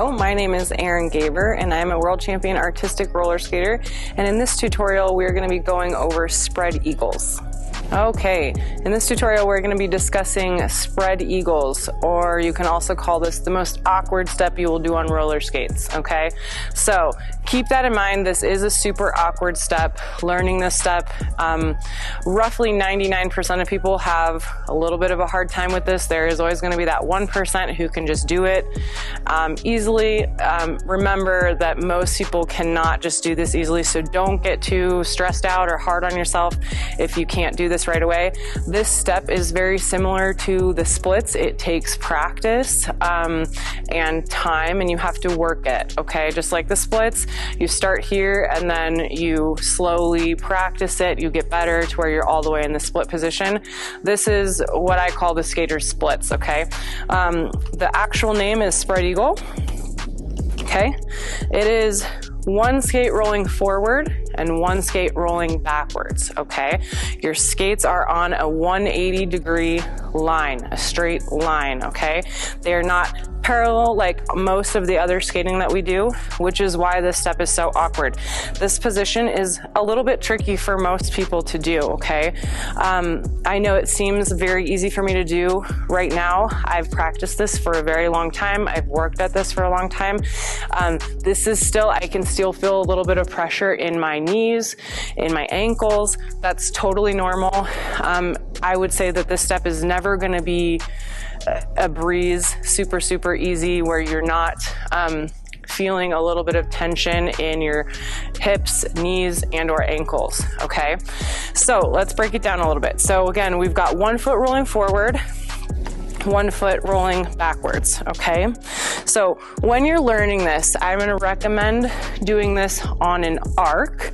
Hello, my name is Erin Gaber and I'm a world champion artistic roller skater, and in this tutorial we're going to be going over spread eagles. Okay, in this tutorial we're going to be discussing spread eagles, or you can also call this the most awkward step you will do on roller skates, okay? So keep that in mind. This is a super awkward step. Learning this step, roughly 99% of people have a little bit of a hard time with this. There is always going to be that 1% who can just do it easily. Remember that most people cannot just do this easily, so don't get too stressed out or hard on yourself if you can't do this right away. This step is very similar to the splits. It takes practice and time, and you have to work it, okay? Just like the splits, you start here and then you slowly practice it. You get better to where you're all the way in the split position. This is what I call the skater splits, okay? The actual name is spread eagle, okay? It is one skate rolling forward and one skate rolling backwards, okay? Your skates are on a 180-degree line, a straight line, okay? They are not parallel like most of the other skating that we do, which is why this step is so awkward. This position is a little bit tricky for most people to do, okay? I know it seems very easy for me to do right now. I've practiced this for a very long time. I've worked at this for a long time. This is still, I can still feel a little bit of pressure in my knees, in my ankles. That's totally normal. I would say that this step is never gonna be a breeze, super easy, where you're not feeling a little bit of tension in your hips, knees, and or ankles, okay? So let's break it down a little bit. So again, we've got 1 foot rolling forward, 1 foot rolling backwards, okay? So when you're learning this, I'm gonna recommend doing this on an arc,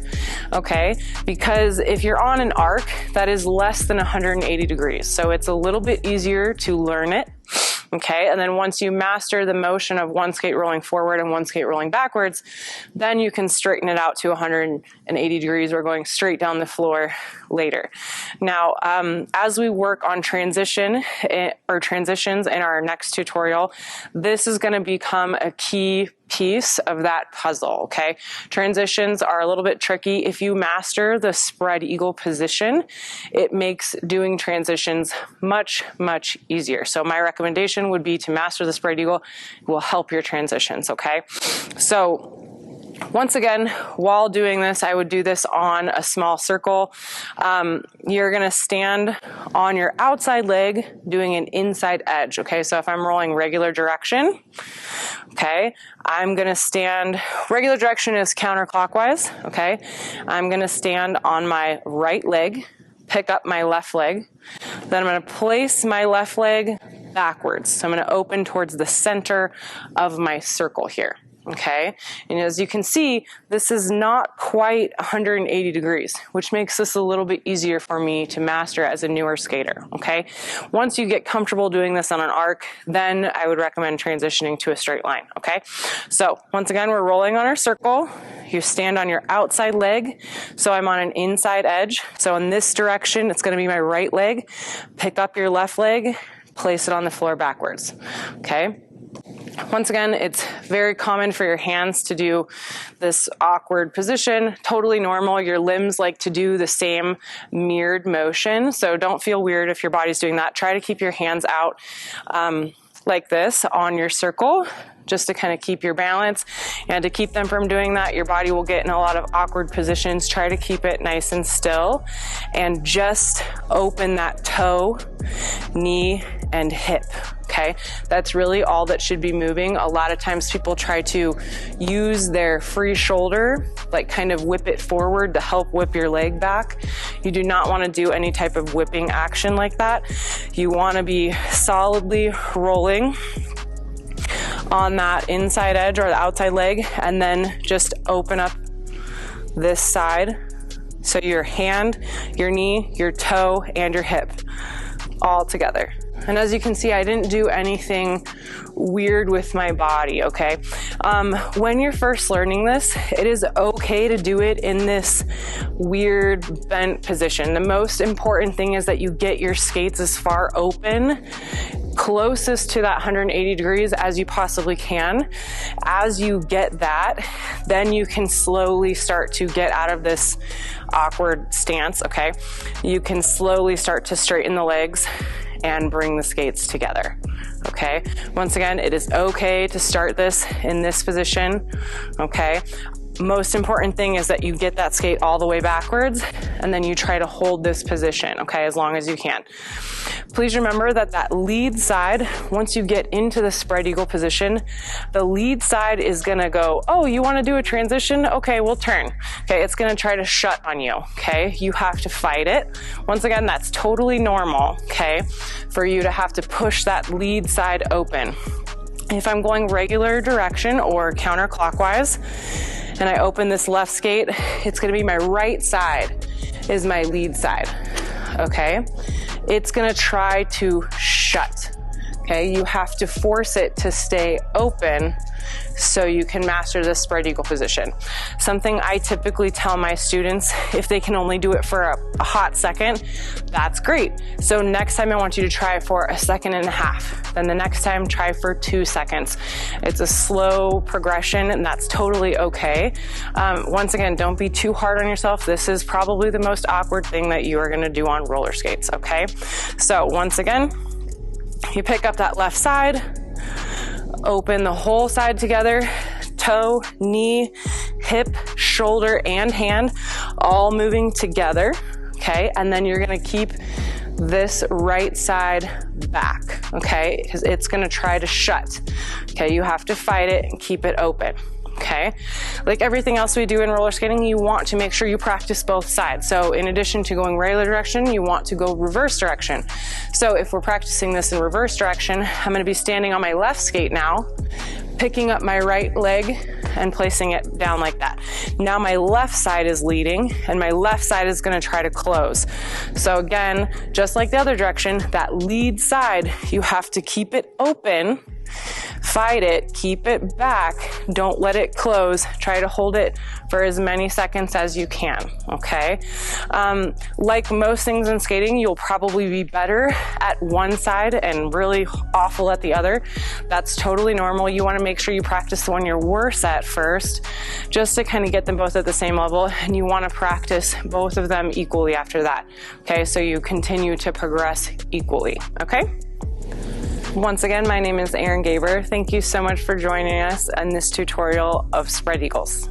okay? Because if you're on an arc, that is less than 180 degrees. So it's a little bit easier to learn it. Okay, and then once you master the motion of one skate rolling forward and one skate rolling backwards, then you can straighten it out to 180 degrees or going straight down the floor later. Now, as we work on transitions in our next tutorial, this is going to become a key piece of that puzzle, okay? Transitions are a little bit tricky. If you master the spread eagle position, it makes doing transitions much easier. So my recommendation would be to master the spread eagle. It will help your transitions, okay? So once again, while doing this, I would do this on a small circle. You're gonna stand on your outside leg doing an inside edge, okay? So if I'm rolling regular direction, okay, I'm gonna stand, regular direction is counterclockwise, okay? I'm gonna stand on my right leg, pick up my left leg, then I'm gonna place my left leg backwards. So I'm gonna open towards the center of my circle here. Okay, and as you can see, this is not quite 180 degrees, which makes this a little bit easier for me to master as a newer skater, okay? Once you get comfortable doing this on an arc, then I would recommend transitioning to a straight line, okay? So once again, we're rolling on our circle. You stand on your outside leg. So I'm on an inside edge. So in this direction, it's gonna be my right leg. Pick up your left leg, place it on the floor backwards, okay? Once again, it's very common for your hands to do this awkward position, totally normal. Your limbs like to do the same mirrored motion, so don't feel weird if your body's doing that. Try to keep your hands out like this on your circle, just to kind of keep your balance. And to keep them from doing that, your body will get in a lot of awkward positions. Try to keep it nice and still, and just open that toe, knee, and hip, okay? That's really all that should be moving. A lot of times people try to use their free shoulder, like kind of whip it forward to help whip your leg back. You do not want to do any type of whipping action like that. You want to be solidly rolling on that inside edge or the outside leg, and then just open up this side. So your hand, your knee, your toe, and your hip all together. And as you can see, I didn't do anything weird with my body, okay? When you're first learning this, it is okay to do it in this weird bent position. The most important thing is that you get your skates as far open closest to that 180 degrees as you possibly can. As you get that, then you can slowly start to get out of this awkward stance, okay? You can slowly start to straighten the legs and bring the skates together, okay? Once again, it is okay to start this in this position, okay? Most important thing is that you get that skate all the way backwards and then you try to hold this position, okay, as long as you can. Please remember that that lead side, once you get into the spread eagle position, the lead side is gonna go, oh, you wanna do a transition? Okay, we'll turn. Okay, it's gonna try to shut on you, okay? You have to fight it. Once again, that's totally normal, okay, for you to have to push that lead side open. If I'm going regular direction or counterclockwise, and I open this left skate, it's gonna be my right side is my lead side, okay? It's gonna try to shut, okay? You have to force it to stay open so you can master this spread eagle position. Something I typically tell my students, if they can only do it for a hot second, that's great. So next time I want you to try for 1.5 seconds. Then the next time try for 2 seconds. It's a slow progression and that's totally okay. Once again, don't be too hard on yourself. This is probably the most awkward thing that you are gonna do on roller skates, okay? So once again, you pick up that left side, open the whole side together, toe, knee, hip, shoulder, and hand, all moving together, okay? And then you're gonna keep this right side back, okay? Because it's gonna try to shut, okay? You have to fight it and keep it open. Okay, like everything else we do in roller skating, you want to make sure you practice both sides. So in addition to going regular direction, you want to go reverse direction. So if we're practicing this in reverse direction, I'm going to be standing on my left skate now, picking up my right leg and placing it down like that. Now my left side is leading and my left side is going to try to close. So again, just like the other direction, that lead side, you have to keep it open, fight it, keep it back, don't let it close, try to hold it for as many seconds as you can, okay? Like most things in skating, you'll probably be better at one side and really awful at the other. That's totally normal. You wanna make sure you practice the one you're worse at first, just to kind of get them both at the same level, and you wanna practice both of them equally after that, okay? So you continue to progress equally, okay? Once again, my name is Erin Gaber. Thank you so much for joining us in this tutorial of spread eagles.